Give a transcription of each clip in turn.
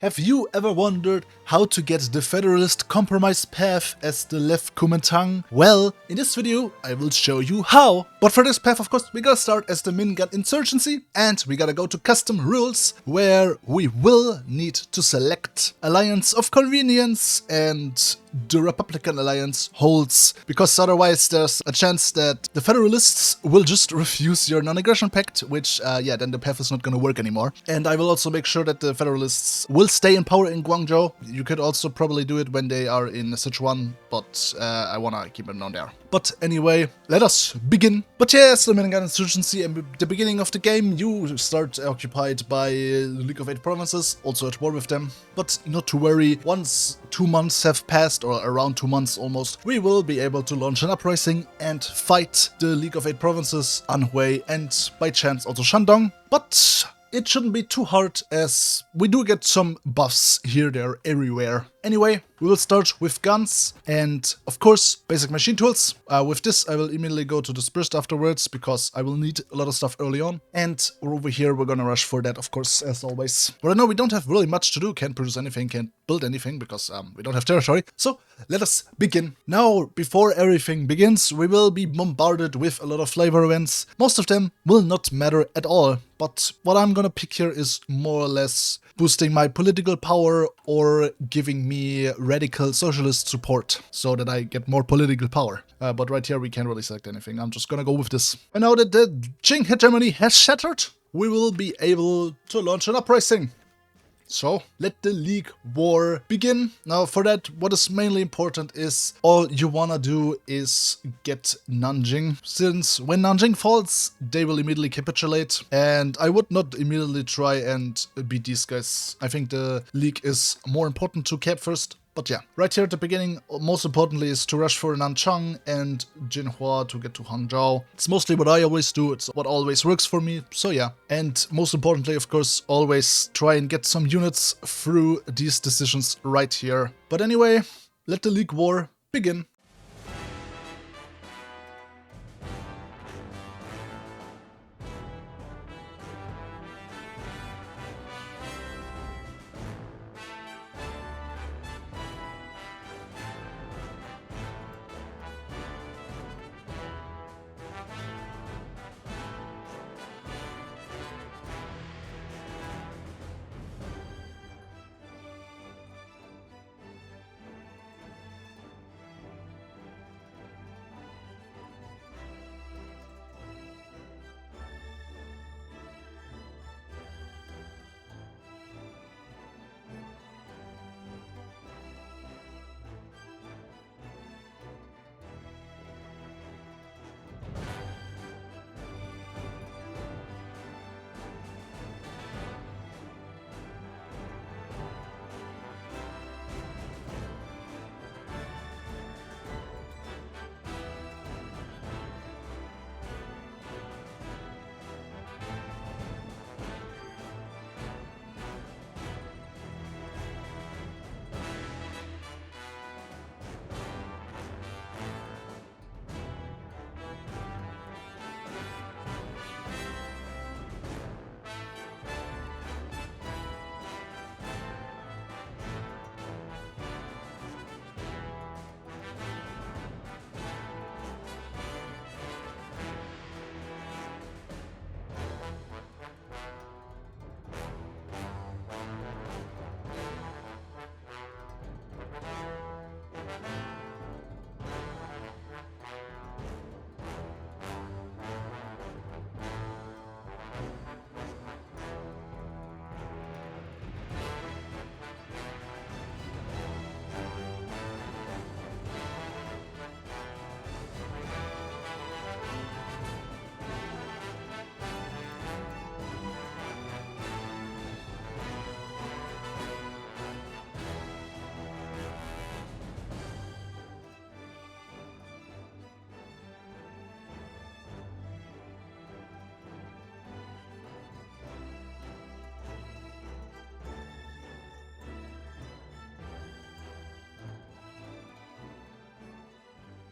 Have you ever wondered how to get the Federalist compromise path as the Left Kuomintang? Well, in this video I will show you how. But for this path, of course, we gotta start as the Mingan Insurgency and we gotta go to Custom Rules, where we will need to select Alliance of Convenience and the Republican Alliance holds, because otherwise there's a chance that the Federalists will just refuse your non-aggression pact, which, then the path is not gonna work anymore. And I will also make sure that the Federalists will stay in power in Guangzhou. You could also probably do it when they are in Sichuan, but I wanna keep them down there. But anyway, let us begin. But yes, the Mingan Insurgency, at the beginning of the game, you start occupied by the League of Eight Provinces, also at war with them. But not to worry, once 2 months have passed, or around 2 months almost, we will be able to launch an uprising and fight the League of Eight Provinces, Anhui, and by chance also Shandong. But it shouldn't be too hard, as we do get some buffs here, there, everywhere. Anyway, we will start with guns and, of course, basic machine tools. With this, I will immediately go to the Sprist afterwards, because I will need a lot of stuff early on. And over here, we're gonna rush for that, of course, as always. But I know we don't have really much to do, can't produce anything, can't build anything, because we don't have territory. So, let us begin. Now, before everything begins, we will be bombarded with a lot of flavor events. Most of them will not matter at all. But what I'm gonna pick here is more or less boosting my political power or giving me radical socialist support so that I get more political power. But right here we can't really select anything. I'm just gonna go with this. And now that the Qing hegemony has shattered, we will be able to launch an uprising. So, let the League War begin. Now, for that, what is mainly important is all you wanna do is get Nanjing, since when Nanjing falls, they will immediately capitulate, and I would not immediately try and beat these guys. I think the League is more important to cap first. But yeah, right here at the beginning, most importantly is to rush for Nanchang and Jinhua to get to Hangzhou. It's mostly what I always do, it's what always works for me, so yeah. And most importantly, of course, always try and get some units through these decisions right here. But anyway, let the League War begin.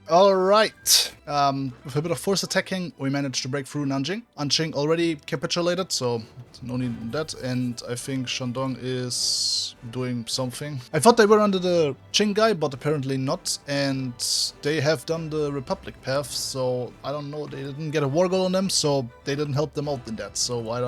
Alright, with a bit of force attacking, we managed to break through Nanjing. Anqing already capitulated, so no need in that, and I think Shandong is doing something. I thought they were under the Qing guy, but apparently not, and they have done the Republic path, so I don't know, they didn't get a war goal on them, so they didn't help them out in that, so I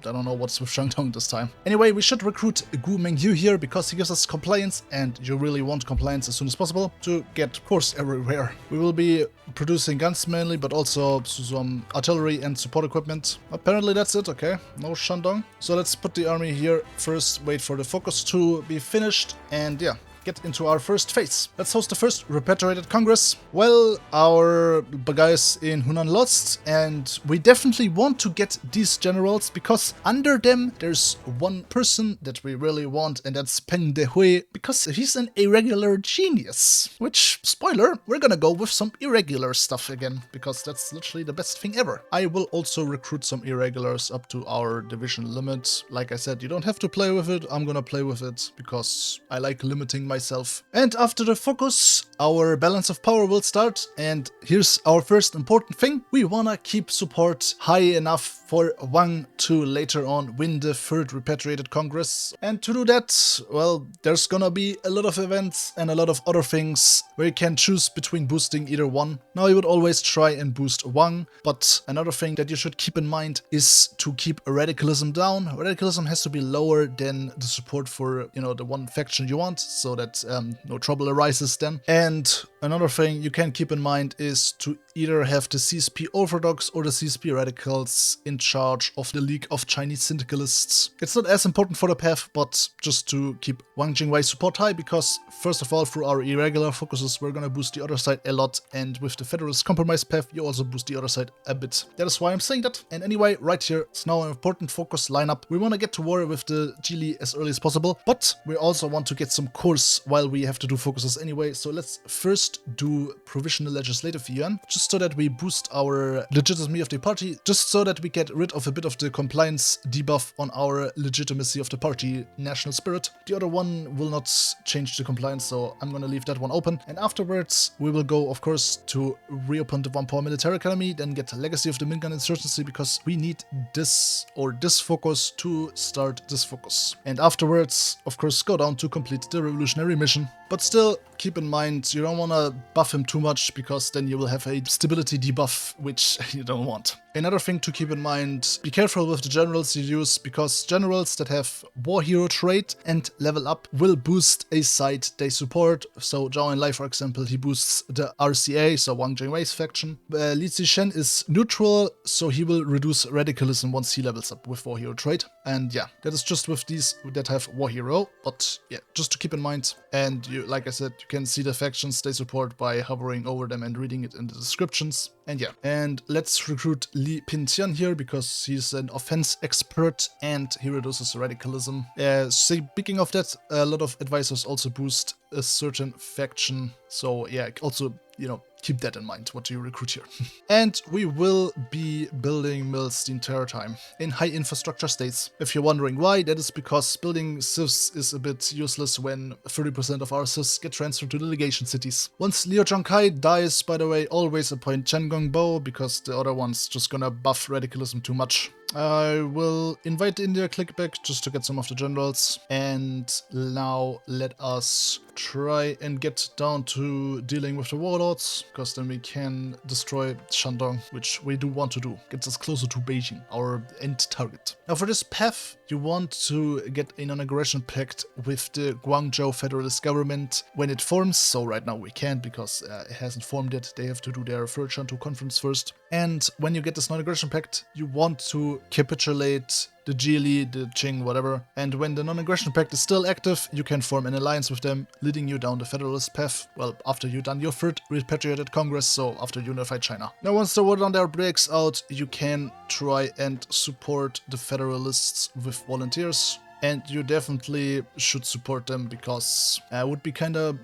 don't know what's with Shandong this time. Anyway, we should recruit Gu Mengyu here because he gives us compliance, and you really want compliance as soon as possible to get course everywhere. We will be producing guns mainly, but also some artillery and support equipment. Apparently that's it, okay. No Shandong. So let's put the army here first, wait for the focus to be finished, and yeah, get into our first phase. Let's host the first repatriated congress. Well, our guys in Hunan lost, and we definitely want to get these generals because under them there's one person that we really want, and that's Peng Dehui, because he's an irregular genius. Which, spoiler, we're gonna go with some irregular stuff again, because that's literally the best thing ever. I will also recruit some irregulars up to our division limit. Like I said, you don't have to play with it. I'm gonna play with it because I like limiting myself. And after the focus, our balance of power will start, and here's our first important thing. We wanna keep support high enough for Wang to later on win the third repatriated congress. And to do that, well, there's gonna be a lot of events and a lot of other things where you can choose between boosting either one. Now I would always try and boost Wang, but another thing that you should keep in mind is to keep radicalism down. Radicalism has to be lower than the support for, you know, the one faction you want, so that no trouble arises then. And another thing you can keep in mind is to either have the CSP Orthodox or the CSP Radicals in charge of the League of Chinese Syndicalists. It's not as important for the path, but just to keep Wang Jingwei support high, because first of all, through our irregular focuses, we're gonna boost the other side a lot, and with the Federalist Compromise path, you also boost the other side a bit. That is why I'm saying that. And anyway, right here, it's now an important focus lineup. We want to get to war with the Geely as early as possible, but we also want to get some course while we have to do focuses anyway. So let's first do Provisional Legislative Yuan, just so that we boost our legitimacy of the party, just so that we get rid of a bit of the compliance debuff on our legitimacy of the party national spirit. The other one will not change the compliance, so I'm gonna leave that one open. And afterwards, we will go, of course, to reopen the One Power Military Academy, then get Legacy of the Mingan Insurgency, because we need this or this focus to start this focus. And afterwards, of course, go down to complete the revolutionary mission. But still, keep in mind, you don't want to buff him too much, because then you will have a stability debuff, which you don't want. Another thing to keep in mind, be careful with the generals you use, because generals that have War Hero trait and level up will boost a side they support. So Zhao Enlai, for example, he boosts the RCA, so Wang Jingwei's faction. Li Zishen is neutral, so he will reduce radicalism once he levels up with War Hero trait. And yeah, that is just with these that have War Hero, but yeah, just to keep in mind. And you, like I said, you can see the factions they support by hovering over them and reading it in the descriptions. And yeah, and let's recruit Li Pintian here, because he's an offense expert and he reduces radicalism. Speaking of that, a lot of advisors also boost a certain faction. So yeah, also, you know, keep that in mind, what you recruit here. And we will be building mills the entire time in high infrastructure states. If you're wondering why, that is because building civs is a bit useless when 30% of our civs get transferred to the legation cities. Once Liu Zhongkai dies, by the way, always appoint Chen Gongbo, because the other one's just gonna buff radicalism too much. I will invite India clickback just to get some of the generals. And now let us try and get down to dealing with the warlords, because then we can destroy Shandong, which we do want to do. Gets us closer to Beijing, our end target. Now for this path, you want to get a non-aggression pact with the Guangzhou Federalist government when it forms. So right now we can't, because it hasn't formed yet. They have to do their third Shantou conference first. And when you get this non-aggression pact, you want to capitulate the Geely, the Qing, whatever. And when the non-aggression pact is still active, you can form an alliance with them, leading you down the Federalist path. Well, after you've done your third repatriated congress, so after unified China. Now once the war down there breaks out, you can try and support the Federalists with volunteers. And you definitely should support them, because it would be kind of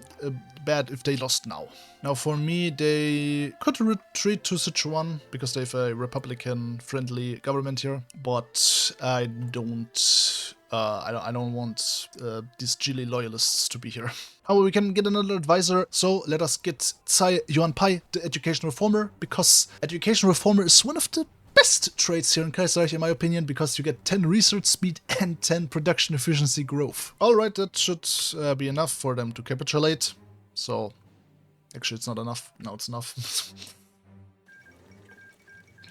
bad if they lost now. Now for me, they could retreat to Sichuan, because they have a Republican-friendly government here. But I don't I don't want these Chile loyalists to be here. However, we can get another advisor, so let us get Tsai Yuanpai, the education reformer, because education reformer is one of the best traits here in Kaiserreich, in my opinion, because you get 10 research speed and 10 production efficiency growth. Alright, that should be enough for them to capitulate. So, actually it's not enough. Now it's enough.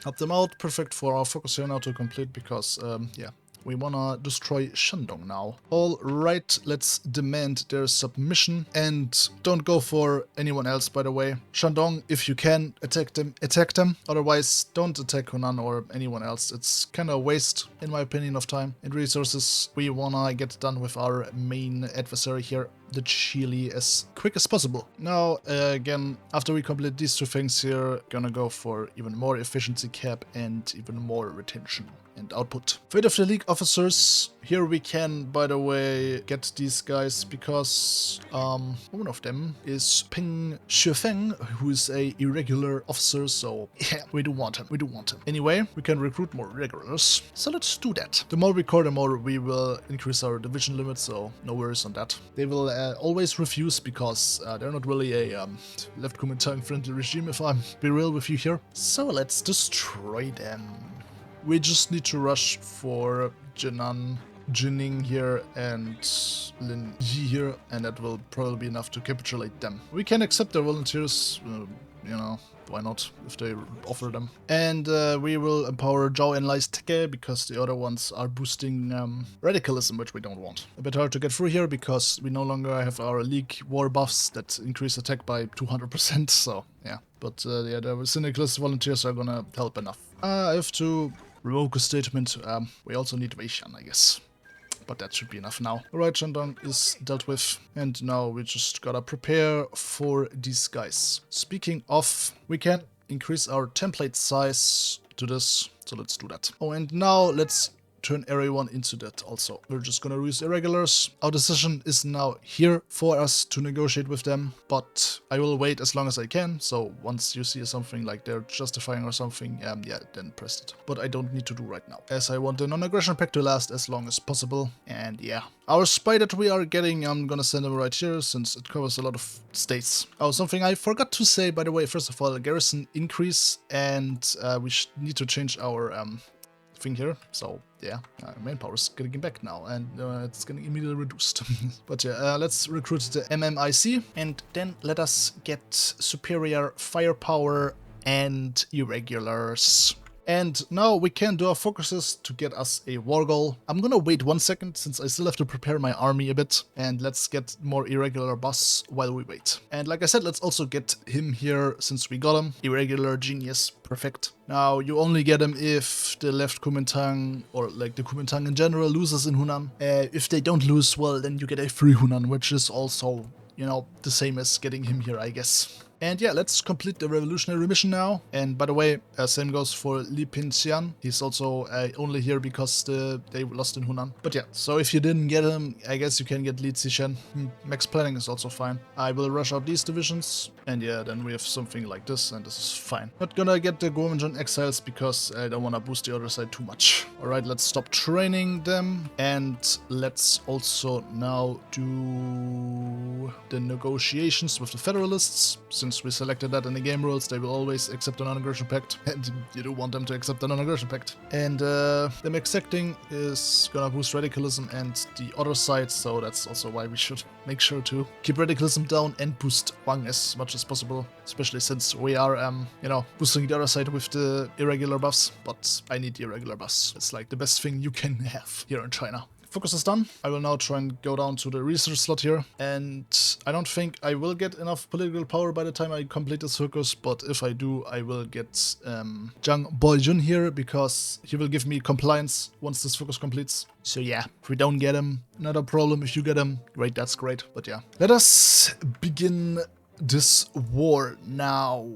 Help them out. Perfect for our focus here now to complete, because, yeah. We wanna destroy Shandong now. Alright, let's demand their submission. And don't go for anyone else, by the way. Shandong, if you can, attack them, attack them. Otherwise, don't attack Hunan or anyone else. It's kinda a waste, in my opinion, of time and resources. We wanna get done with our main adversary here, the Chile, as quick as possible. Now, again, after we complete these two things here, gonna go for even more efficiency cap and even more retention and output. Fate of the League officers. Here we can, by the way, get these guys because one of them is Peng Shifeng, who is a irregular officer, so yeah, we do want him, we do want him. Anyway, we can recruit more regulars, so let's do that. The more we core, the more we will increase our division limit, so no worries on that. They will always refuse because they're not really a Left Kuomintang friendly regime, if I'm be real with you here. So let's destroy them. We just need to rush for Jining here and Lin Yi here, and that will probably be enough to capitulate them. We can accept their volunteers, you know, why not, if they offer them. And we will empower Zhao and Lai's Teke, because the other ones are boosting radicalism, which we don't want. A bit hard to get through here, because we no longer have our League war buffs that increase attack by 200%, so yeah. But yeah, the syndicalist volunteers are gonna help enough. I have to revoke a statement. We also need Weishan, I guess. But that should be enough now. Alright, Shandong is dealt with. And now we just gotta prepare for these guys. Speaking of, we can increase our template size to this. So let's do that. Oh, and now let's turn everyone into that also. We're just gonna use irregulars. Our decision is now here for us to negotiate with them, but I will wait as long as I can. So once you see something like they're justifying or something, yeah, then press it. But I don't need to do right now, as I want the non-aggression pact to last as long as possible. And yeah, our spy that we are getting, I'm gonna send them right here, since it covers a lot of states. Oh, something I forgot to say, by the way, first of all, garrison increase, and we need to change our thing here. So yeah, manpower is getting back now, and it's getting immediately reduced. But yeah, let's recruit the MMIC, and then let us get superior firepower and irregulars. And now we can do our focuses to get us a war goal. I'm gonna wait 1 second, since I still have to prepare my army a bit. And let's get more irregular boss while we wait. And like I said, let's also get him here, since we got him. Irregular genius, perfect. Now, you only get him if the Left Kuomintang, or like the Kuomintang in general, loses in Hunan. If they don't lose, well, then you get a free Hunan, which is also, you know, the same as getting him here, I guess. And yeah, let's complete the revolutionary mission now. And by the way, same goes for Li Pinxian. He's also only here because they lost in Hunan. But yeah, so if you didn't get him, I guess you can get Li Zishan. Max planning is also fine. I will rush out these divisions. And yeah, then we have something like this, and this is fine. Not gonna get the Kuomintang exiles because I don't want to boost the other side too much. Alright, let's stop training them. And let's also now do the negotiations with the Federalists. Since we selected that in the game rules, they will always accept a non-aggression pact, and you do want them to accept a non-aggression pact. And them accepting is gonna boost radicalism and the other side, so that's also why we should make sure to keep radicalism down and boost Wang as much as possible, especially since we are, you know, boosting the other side with the irregular buffs. But I need the irregular buffs. It's like the best thing you can have here in China. Focus is done. I will now try and go down to the research slot here, and I don't think I will get enough political power by the time I complete this focus, but if I do, I will get Zhang Boyjun here, because he will give me compliance once this focus completes. So yeah, if we don't get him, not a problem. If you get him, great, that's great. But yeah, let us begin this war now.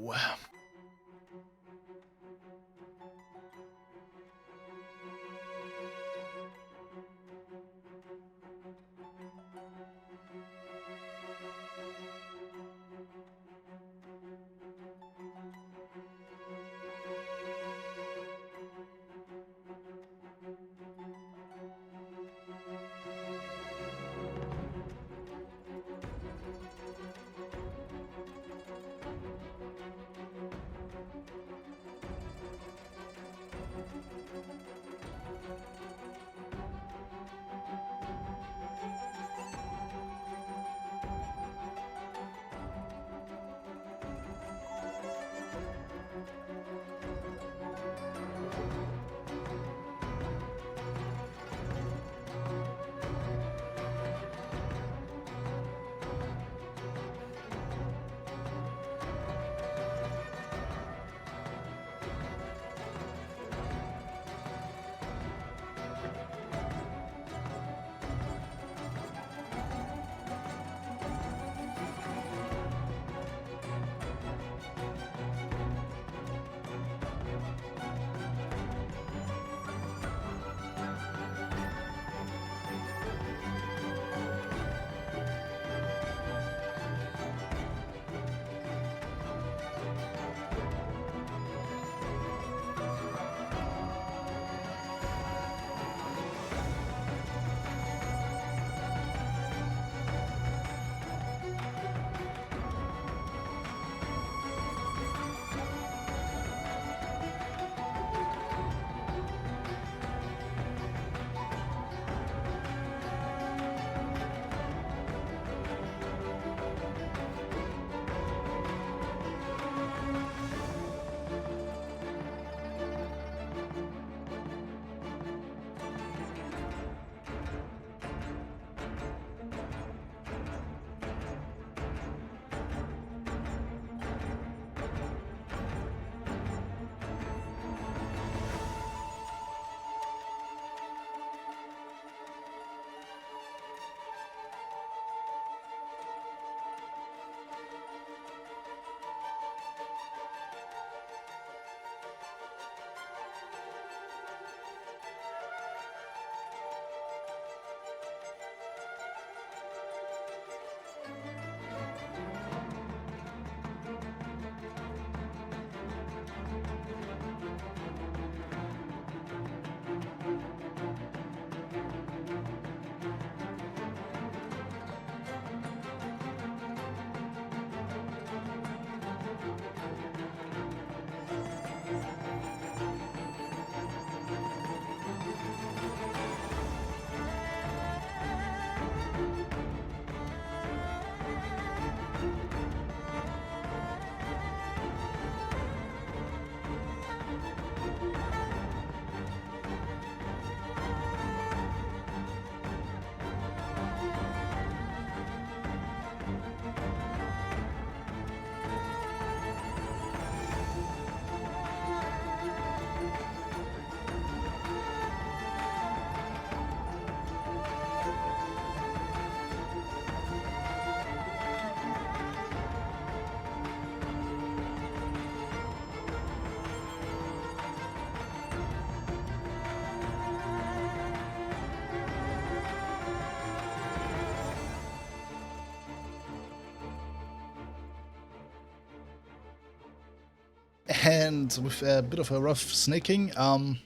and with a bit of a rough snaking,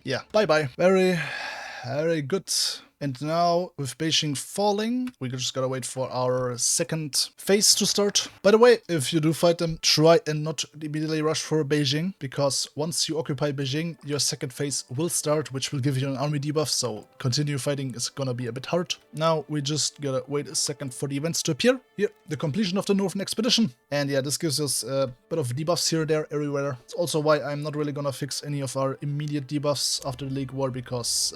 yeah, bye-bye. Very good. And now, with Beijing falling, we just gotta wait for our second phase to start. By the way, if you do fight them, try and not immediately rush for Beijing, because once you occupy Beijing, your second phase will start, which will give you an army debuff, so continue fighting is gonna be a bit hard. Now, we just gotta wait a second for the events to appear. Here, the completion of the Northern Expedition. And yeah, this gives us a bit of debuffs here, there, everywhere. It's also why I'm not really gonna fix any of our immediate debuffs after the League War, because,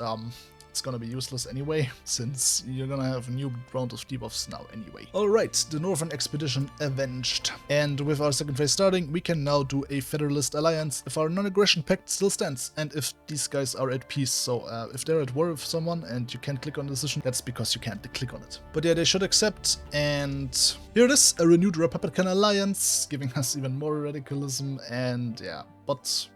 it's gonna be useless anyway, since you're gonna have a new round of debuffs now anyway. Alright, the Northern Expedition avenged. And with our second phase starting, we can now do a Federalist alliance if our non-aggression pact still stands, and if these guys are at peace. So if they're at war with someone and you can't click on the decision, that's because you can't click on it. But yeah, they should accept, and here it is, a renewed Republican alliance, giving us even more radicalism, and yeah, but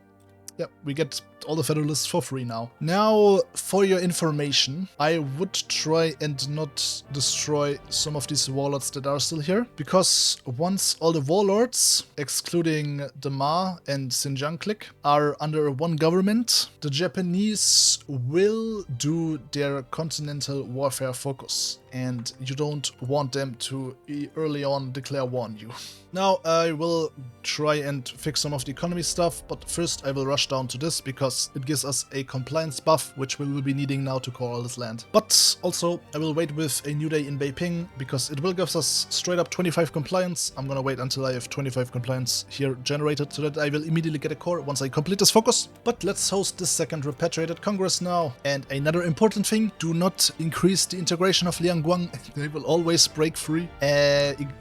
yeah, we get all the Federalists for free now. Now, for your information, I would try and not destroy some of these warlords that are still here, because once all the warlords, excluding the Ma and Xinjiang clique, are under one government, the Japanese will do their continental warfare focus, and you don't want them to early on declare war on you. Now, I will try and fix some of the economy stuff, but first I will rush down to this, because it gives us a compliance buff, which we will be needing now to core all this land. But also, I will wait with a new day in Beiping, because it will give us straight up 25 compliance. I'm gonna wait until I have 25 compliance here generated, so that I will immediately get a core once I complete this focus. But let's host the second repatriated Congress now. And another important thing, do not increase the integration of Liangguang. They will always break free,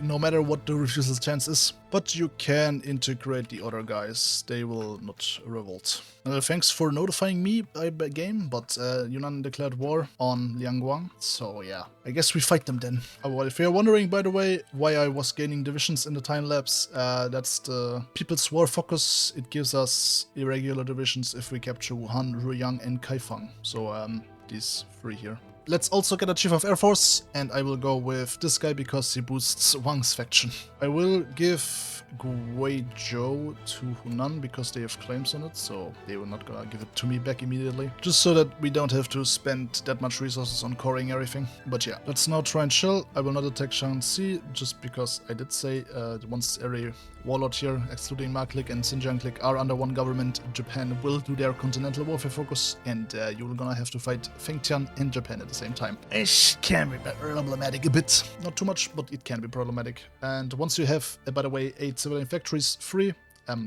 no matter what the refusal chance is. But you can integrate the other guys, they will not revolt. Thanks for notifying me by game, but Yunnan declared war on Liangguang, so yeah, I guess we fight them then. Well, if you're wondering, by the way, why I was gaining divisions in the time lapse, that's the People's War focus. It gives us irregular divisions if we capture Wuhan, Ruiyang, and Kaifeng, so these three here. Let's also get a Chief of Air Force, and I will go with this guy because he boosts Wang's faction. I will give Guizhou to Hunan because they have claims on it, so they were not gonna give it to me back immediately. Just so that we don't have to spend that much resources on coring everything. But yeah, let's now try and chill. I will not attack Shaanxi, just because I did say once every warlord here, excluding Ma clique and Xinjiang clique, are under one government, Japan will do their continental warfare focus, and you're gonna have to fight Fengtian and Japan at the same time. It can be problematic a bit. Not too much, but it can be problematic. And once you have, by the way, 8 civilian factories free,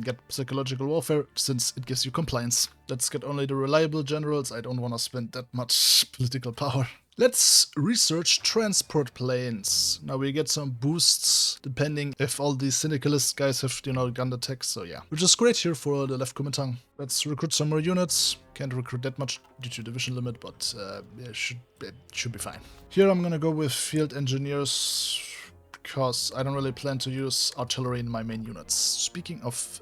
get psychological warfare, since it gives you compliance. Let's get only the reliable generals. I don't want to spend that much political power. Let's research transport planes. Now we get some boosts depending if all these syndicalist guys have, gun attacks, so yeah. Which is great here for the Left Kuomintang. Let's recruit some more units. Can't recruit that much due to division limit, but it should be fine. Here I'm gonna go with field engineers, because I don't really plan to use artillery in my main units. Speaking of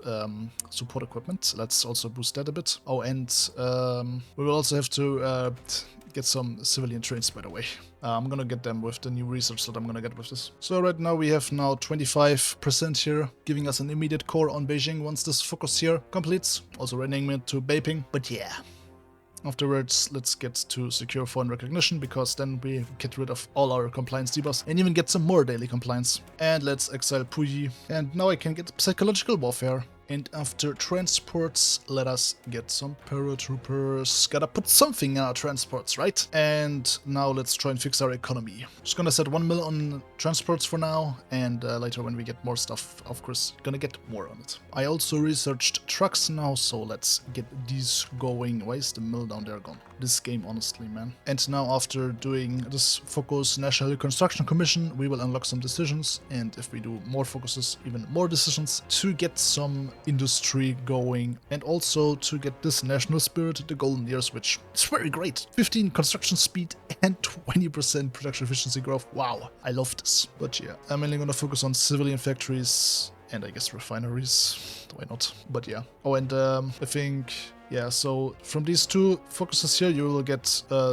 support equipment, let's also boost that a bit. Oh, and we will also have to get some civilian trains, by the way. I'm gonna get them with the new research that I'm gonna get with this. So right now we have now 25% here, giving us an immediate core on Beijing once this focus here completes. Also renaming it to Beiping, but yeah. Afterwards, let's get to secure foreign recognition, because then we get rid of all our compliance debuffs and even get some more daily compliance. And let's exile Puyi. And now I can get psychological warfare. And after transports, let us get some paratroopers. Gotta put something in our transports, right? And now let's try and fix our economy. Just gonna set 1 mil on transports for now, and later when we get more stuff, of course, gonna get more on it. I also researched trucks now, so let's get these going. Why is the mill down there gone? This game, honestly, man. And now after doing this focus National Construction Commission, we will unlock some decisions, and if we do more focuses, even more decisions, to get some industry going, and also to get this national spirit, the golden years, which is very great. 15 construction speed and 20% production efficiency growth. Wow, I love this. But yeah, I'm mainly gonna focus on civilian factories and I guess refineries. Why not? But yeah. Oh, and I think Yeah, so from these two focuses here, you will get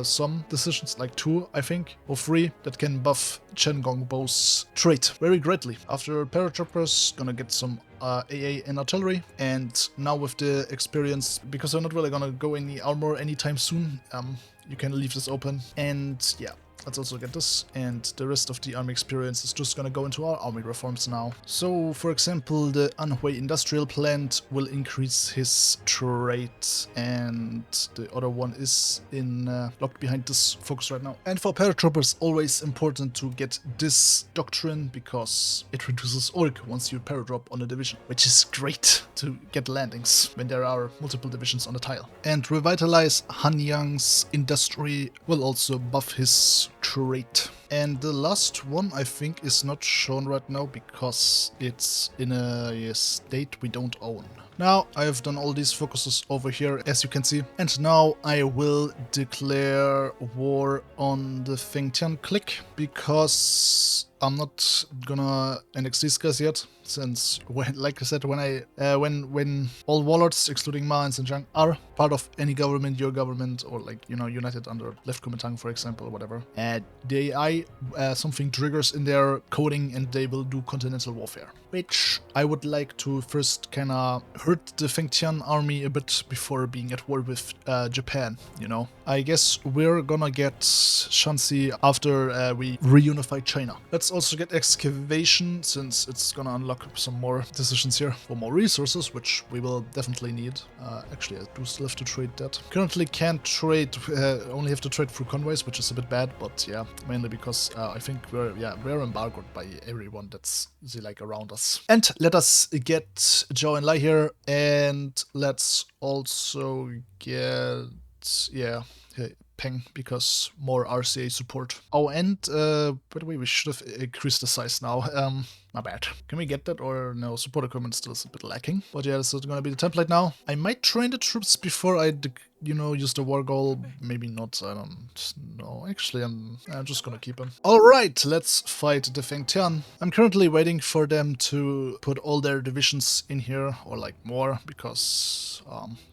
some decisions, like 2, I think, or 3, that can buff Chen Gongbo's trait very greatly. After paratroopers, gonna get some AA and artillery, and now with the experience, because I'm not really gonna go any armor anytime soon, you can leave this open, and yeah. Let's also get this, and the rest of the army experience is just gonna go into our army reforms now. So, for example, the Anhui industrial plant will increase his trait, and the other one is in locked behind this focus right now. And for paratroopers, always important to get this doctrine, because it reduces org once you paradrop on a division, which is great to get landings when there are multiple divisions on the tile. And revitalize Hanyang's industry will also buff his trait. And the last one, I think, is not shown right now because it's in a state we don't own. Now I have done all these focuses over here, as you can see, and now I will declare war on the Fengtian clique, because I'm not gonna annex these guys yet, since, like I said, when all warlords, excluding Ma and Xinjiang, are part of any government, your government, or like, you know, united under Left Kuomintang, for example, or whatever, something triggers in their coding and they will do continental warfare, which I would like to first kinda hurt the Fengtian army a bit before being at war with Japan, you know. I guess we're gonna get Shanxi after we reunify China. Let's also get excavation, since it's gonna unlock some more decisions here for more resources, which we will definitely need. Actually, I do still have to trade that. Currently can't trade, only have to trade through convoys, which is a bit bad, but yeah, mainly because I think we're embargoed by everyone that's like around us. And let us get Zhao and Lai here, and let's also get Peng, because more RCA support. Oh, and by the way, we should have increased the size now. My bad. Can we get that, or no? Support equipment still is a bit lacking. But yeah, this is gonna be the template now. I might train the troops before I, use the war goal. Maybe not. I don't know. Actually, I'm just gonna keep them. All right, let's fight the Fengtian. I'm currently waiting for them to put all their divisions in here, or like more, because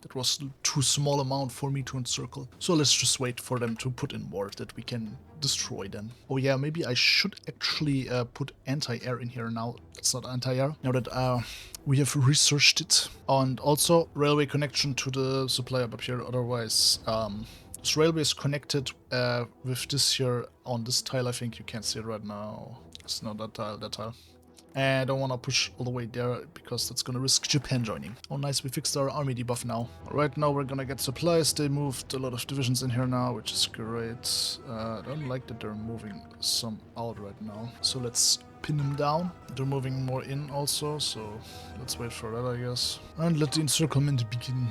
that was too small amount for me to encircle. So let's just wait for them to put in more that we can destroy them. Oh yeah, maybe I should actually put anti-air in here now. It's not anti-air, now that we have researched it. And also railway connection to the supply up here, otherwise this railway is connected with this here on this tile. I think you can't see it right now. It's not that tile. And I don't want to push all the way there, because that's going to risk Japan joining. Oh nice, we fixed our army debuff now. Right now we're going to get supplies. They moved a lot of divisions in here now, which is great. I don't like that they're moving some out right now. So let's pin them down. They're moving more in also, so let's wait for that, I guess. And let the encirclement begin.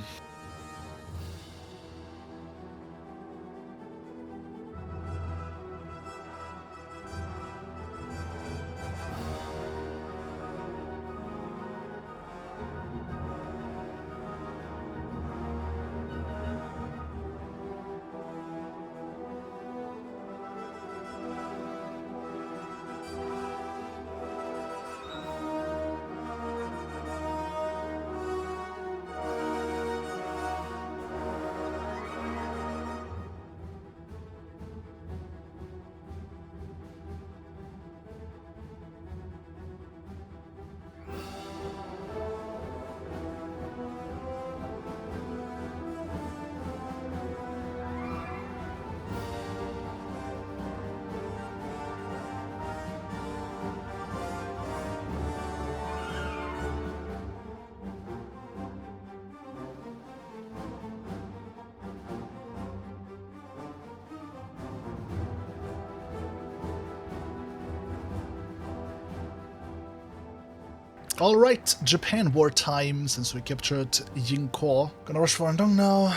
Alright, Japan wartime, since we captured Yingko. Gonna rush for Andong now,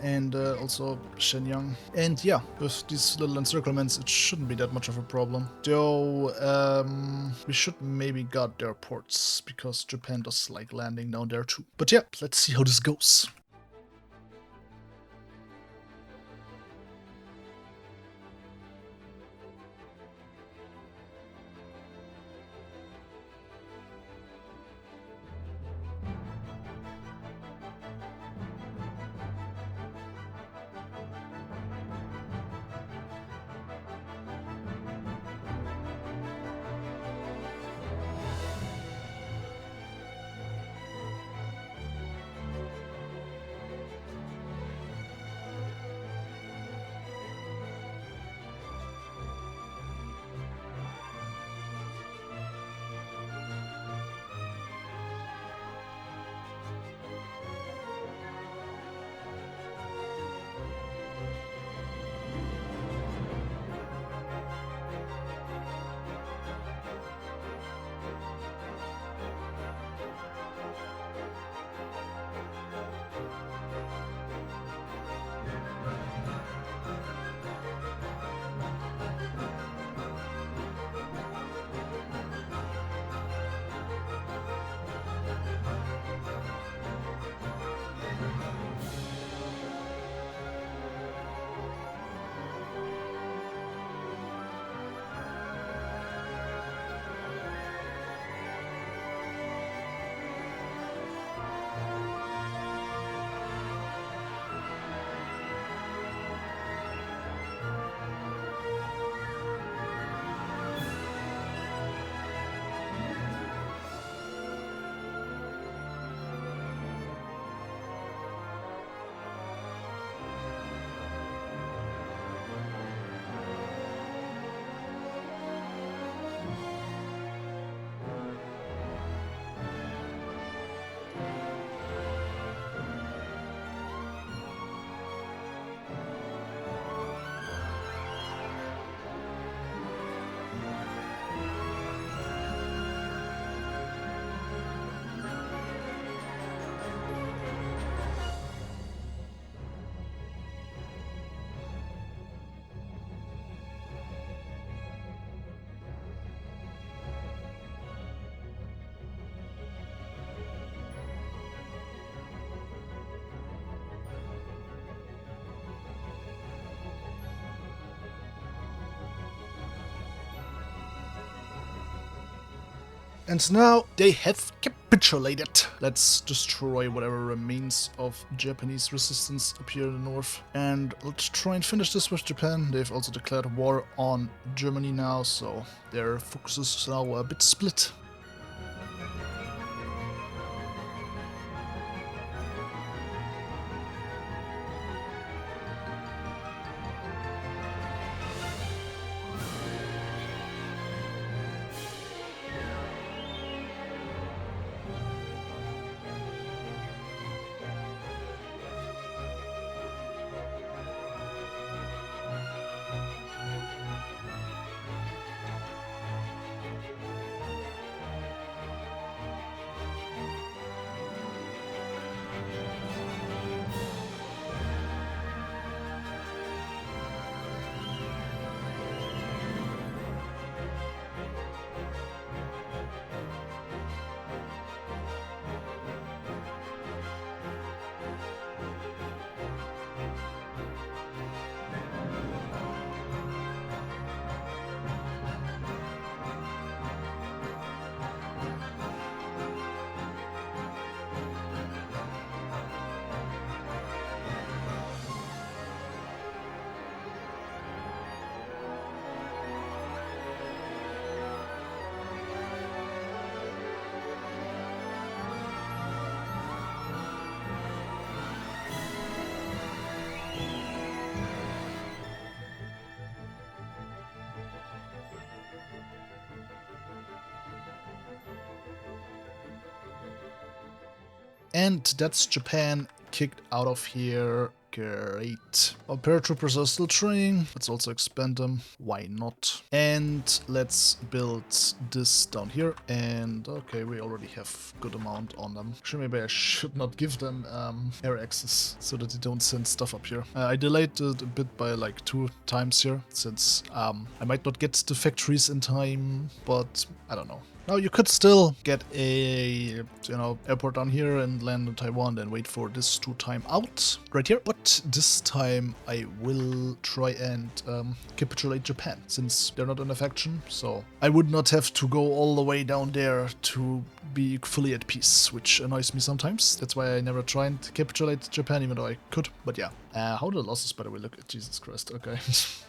and also Shenyang. And yeah, with these little encirclements, it shouldn't be that much of a problem. Though, we should maybe guard their ports, because Japan does like landing down there too. But yeah, let's see how this goes. And now they have capitulated. Let's destroy whatever remains of Japanese resistance up here in the north. And let's try and finish this with Japan. They've also declared war on Germany now, so their focus is now a bit split. And that's Japan kicked out of here. Great. Our paratroopers are still training. Let's also expand them. Why not? And let's build this down here. And okay, we already have good amount on them. Actually, maybe I should not give them air access so that they don't send stuff up here. I delayed it a bit by like 2 times here, since I might not get the factories in time, but I don't know. Now you could still get a, airport down here and land in Taiwan and wait for this to time out right here. But this time I will try and capitulate Japan, since they're not in a faction. So I would not have to go all the way down there to be fully at peace, which annoys me sometimes. That's why I never tried to capitulate Japan, even though I could. But yeah. How the losses, by the way, look at Jesus Christ. Okay.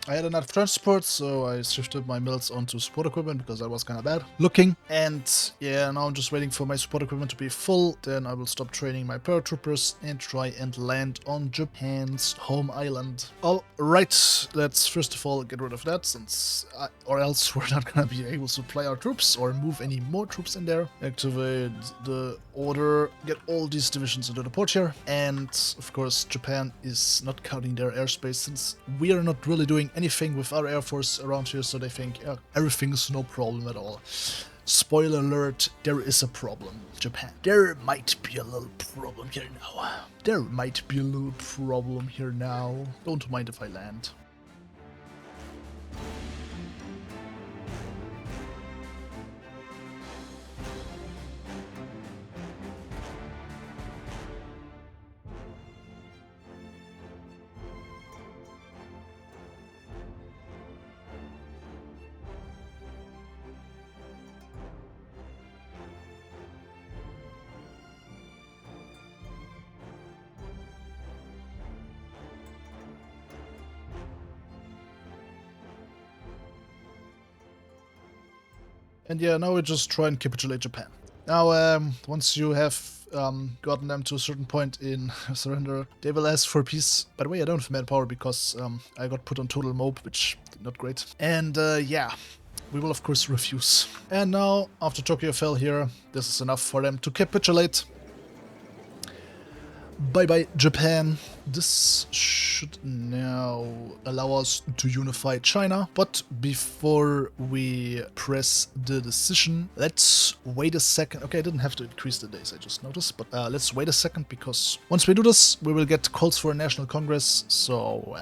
I had enough transport, so I shifted my mills onto support equipment because that was kind of bad looking. And yeah, now I'm just waiting for my support equipment to be full. Then I will stop training my paratroopers and try and land on Japan's home island. All right, let's first of all get rid of that, since or else we're not gonna be able to supply our troops or move any more troops in there. Activate the order, get all these divisions into the port here, and of course Japan is not counting their airspace, since we are not really doing anything with our air force around here, so they think everything is no problem at all. Spoiler alert, there is a problem, Japan. There might be a little problem here now. There might be a little problem here now. Don't mind if I land. And yeah, now we just try and capitulate Japan. Now, once you have gotten them to a certain point in surrender, they will ask for peace. By the way, I don't have manpower because I got put on total mob, which is not great. And yeah, we will of course refuse. And now, after Tokyo fell here, this is enough for them to capitulate. Bye-bye, Japan. This should now allow us to unify China. But before we press the decision, let's wait a second. Okay, I didn't have to increase the days, I just noticed. But let's wait a second, because once we do this, we will get calls for a national congress. So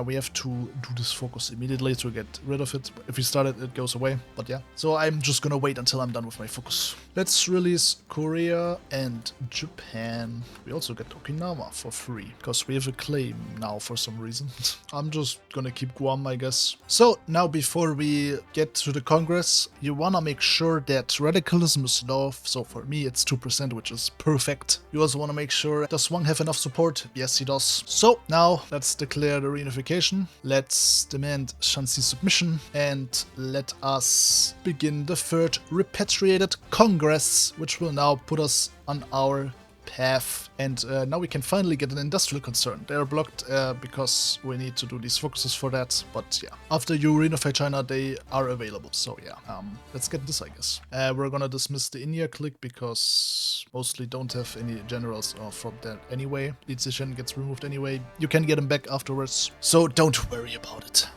we have to do this focus immediately to get rid of it. If we start it, it goes away. But yeah, so I'm just gonna wait until I'm done with my focus. Let's release Korea and Japan. We also get Okinawa for free, because we have a claim now for some reason. I'm just gonna keep Guam, I guess. So now before we get to the Congress, you wanna make sure that radicalism is low. So for me it's 2%, which is perfect. You also wanna make sure, does Wang have enough support? Yes, he does. So now let's declare the reunification. Let's demand Shanxi submission and let us begin the third repatriated Congress, which will now put us on our path, and now we can finally get an industrial concern. They are blocked because we need to do these focuses for that, but yeah, after you reunify China they are available. So yeah, let's get this, I guess. We're gonna dismiss the India clique because mostly don't have any generals from that anyway. Li Zichen gets removed anyway. You can get him back afterwards, so don't worry about it.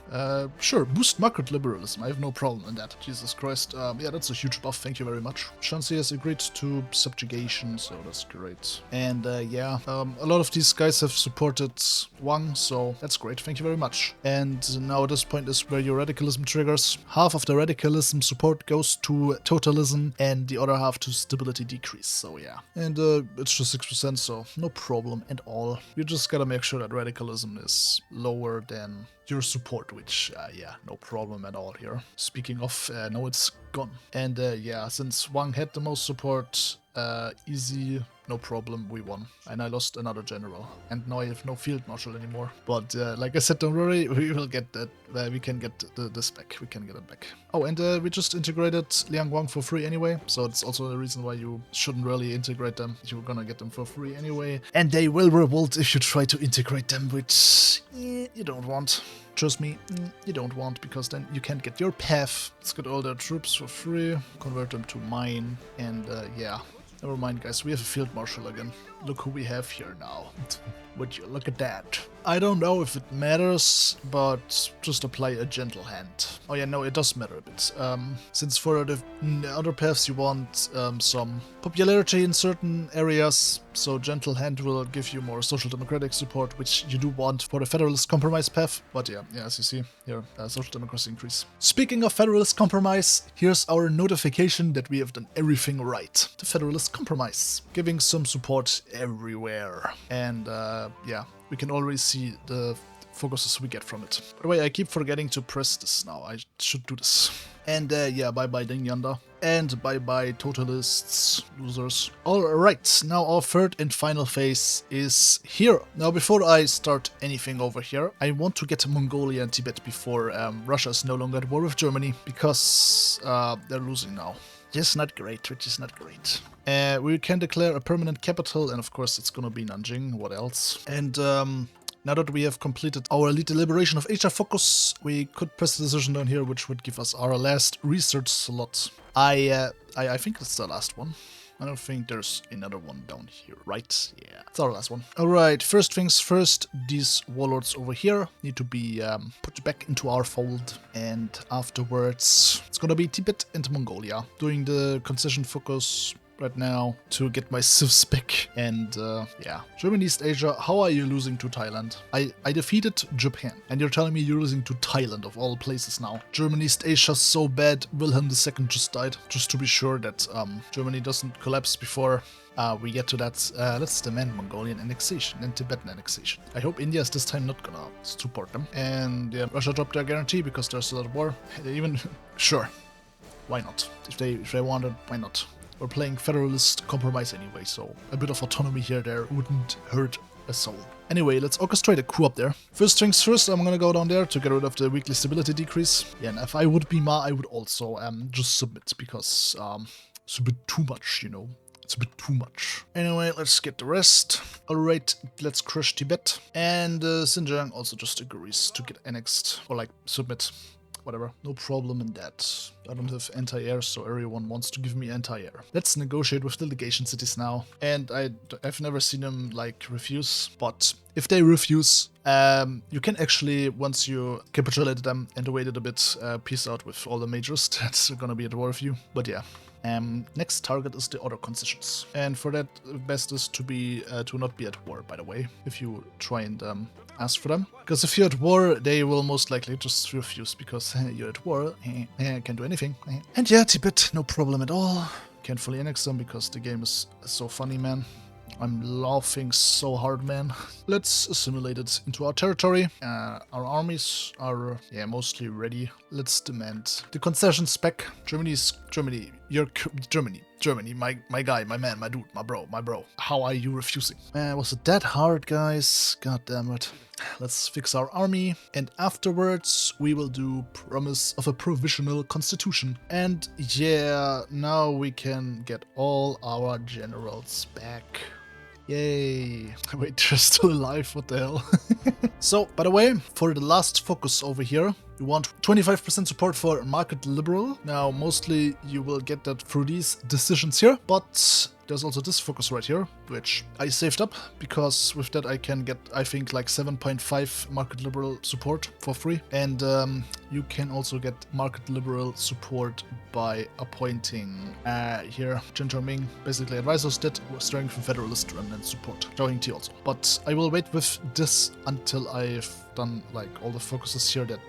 Sure, boost market liberalism. I have no problem in that. Jesus Christ. Yeah, that's a huge buff. Thank you very much. Shanxi has agreed to subjugation, so that's great. And yeah, a lot of these guys have supported Wang, so that's great. Thank you very much. And now this point is where your radicalism triggers. Half of the radicalism support goes to totalism and the other half to stability decrease. So yeah, and it's just 6%, so no problem at all. You just gotta make sure that radicalism is lower than your support, which yeah, no problem at all here. Speaking of, no, it's gone. And yeah, since Wang had the most support, easy, no problem, we won. And I lost another general. And now I have no field marshal anymore. But like I said, don't worry, we will get that. We can get this back. We can get it back. Oh, and we just integrated Liang Wang for free anyway. So it's also the reason why you shouldn't really integrate them. You're gonna get them for free anyway. And they will revolt if you try to integrate them, which you don't want. Trust me, you don't want, because then you can't get your path. Let's get all their troops for free, convert them to mine, and yeah. Never mind, guys, we have a field marshal again. Look who we have here now. Would you look at that? I don't know if it matters, but just apply a gentle hand. Oh yeah, no, it does matter a bit. Since for the other paths you want some popularity in certain areas, so gentle hand will give you more social democratic support, which you do want for the Federalist compromise path. But yeah, as you see here, social democracy increase. Speaking of Federalist compromise, here's our notification that we have done everything right. The Federalist compromise, giving some support everywhere. And yeah, we can already see the focuses we get from it. By the way, I keep forgetting to press this now. I should do this. And yeah, bye-bye Ding Yanda. And bye-bye totalists, losers. Alright, now our third and final phase is here. Now before I start anything over here, I want to get Mongolia and Tibet before Russia is no longer at war with Germany, because they're losing now. Which is not great, which is not great. We can declare a permanent capital, and of course it's gonna be Nanjing, what else? And now that we have completed our Elite Liberation of Asia focus, we could press the decision down here, which would give us our last research slot. I think it's the last one. I don't think there's another one down here, right? Yeah, it's our last one. Alright, first things first, these warlords over here need to be put back into our fold. And afterwards, it's gonna be Tibet and Mongolia, doing the concession focus right now to get my civs back. And yeah, Germany East Asia, how are you losing to Thailand? I defeated Japan, and you're telling me you're losing to Thailand of all places now. Germany East Asia's so bad, Wilhelm II just died, just to be sure that Germany doesn't collapse before we get to that. Let's demand Mongolian annexation and Tibetan annexation. I hope India is this time not gonna support them. And yeah, Russia dropped their guarantee because there's still a war. They even sure, why not? If they wanted, why not? We're playing Federalist compromise anyway, so a bit of autonomy here there wouldn't hurt a soul. Anyway, let's orchestrate a coup up there. First things first, I'm gonna go down there to get rid of the weekly stability decrease. Yeah, and if I would be Ma, I would also just submit, because it's a bit too much, you know. It's a bit too much. Anyway, let's get the rest. Alright, let's crush Tibet. And Xinjiang also just agrees to get annexed, or like submit. Whatever, no problem in that. I don't have anti-air, so everyone wants to give me anti-air. Let's negotiate with the legation cities now. And I've never seen them like refuse, but if they refuse, you can actually, once you capitulated them and waited a bit, peace out with all the majors that's gonna be at war with you. But yeah. Next target is the other concessions, and for that, best is to not be at war. By the way, if you try and ask for them, because if you're at war, they will most likely just refuse because you're at war, can't do anything. And yeah, Tibet, no problem at all. Can't fully annex them because the game is so funny, man. I'm laughing so hard, man. Let's assimilate it into our territory. Our armies are, yeah, mostly ready. Let's demand the concessions back. Germany, my guy, my man, my dude, my bro. How are you refusing? Was it that hard, guys? God damn it. Let's fix our army, and afterwards we will do promise of a provisional constitution. And yeah, now we can get all our generals back. Yay. Wait, they're still alive, what the hell? So, by the way, for the last focus over here, you want 25% support for market liberal. Now, mostly you will get that through these decisions here, but there's also this focus right here, which I saved up, because with that I can get, I think, like 7.5 market liberal support for free. And you can also get market liberal support by appointing here Chen Zhongming, basically advisors that strengthen Federalist remnant support. Zhao Yingti also. But I will wait with this until I've done like all the focuses here that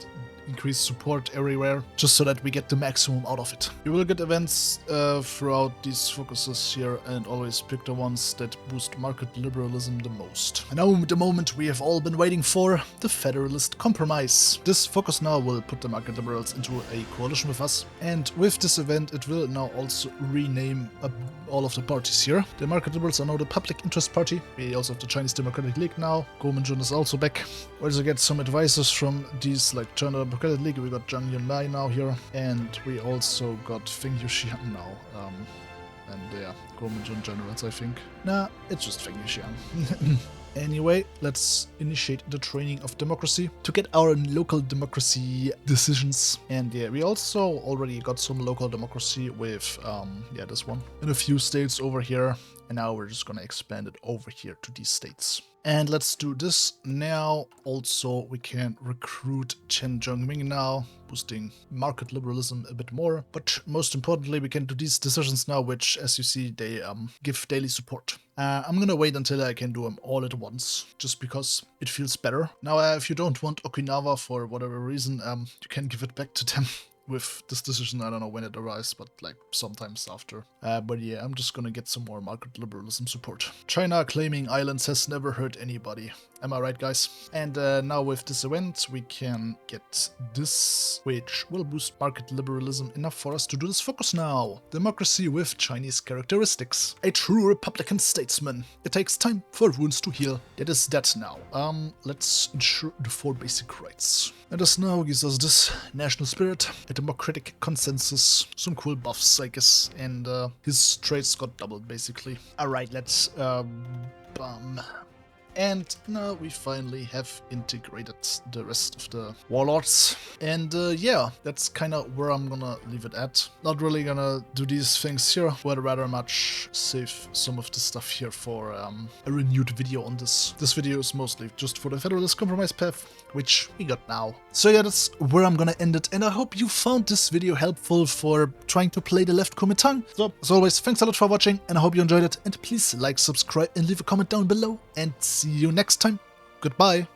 increase support everywhere, just so that we get the maximum out of it. You will get events throughout these focuses here, and always pick the ones that boost market liberalism the most. And now the moment we have all been waiting for, the Federalist Compromise. This focus now will put the market liberals into a coalition with us, and with this event it will now also rename all of the parties here. The market liberals are now the Public Interest Party. We also have the Chinese Democratic League now. Kuomintang is also back. We also get some advisors from these, like China Democratic League. We got Zhang Yunlai now here, and we also got Feng Yuxian now. And yeah, Kuomintang generals, I think. Nah, it's just Feng Yuxian. Anyway, let's initiate the training of democracy to get our local democracy decisions. And yeah, we also already got some local democracy with, yeah, this one, in a few states over here. And now we're just gonna expand it over here to these states. And let's do this now. Also, we can recruit Chen Zhongming now, boosting market liberalism a bit more. But most importantly, we can do these decisions now, which, as you see, they give daily support. I'm gonna wait until I can do them all at once, just because it feels better. Now, if you don't want Okinawa for whatever reason, you can give it back to them. With this decision, I don't know when it arrives, but like sometimes after. But yeah, I'm just gonna get some more market liberalism support. China claiming islands has never hurt anybody. Am I right, guys? And now with this event, we can get this, which will boost market liberalism enough for us to do this focus now. Democracy with Chinese characteristics. A true Republican statesman. It takes time for wounds to heal. That is that now. Let's ensure the 4 basic rights. And this now gives us this national spirit, a democratic consensus, some cool buffs, I guess, and his traits got doubled, basically. Alright, let's and now we finally have integrated the rest of the warlords. And yeah, that's kind of where I'm gonna leave it at. Not really gonna do these things here, but rather much save some of the stuff here for a renewed video on this. This video is mostly just for the Federalist Compromise path, which we got now. So yeah, that's where I'm gonna end it, and I hope you found this video helpful for trying to play the Left Kuomintang. So, as always, thanks a lot for watching, and I hope you enjoyed it, and please like, subscribe, and leave a comment down below, and see you next time. Goodbye.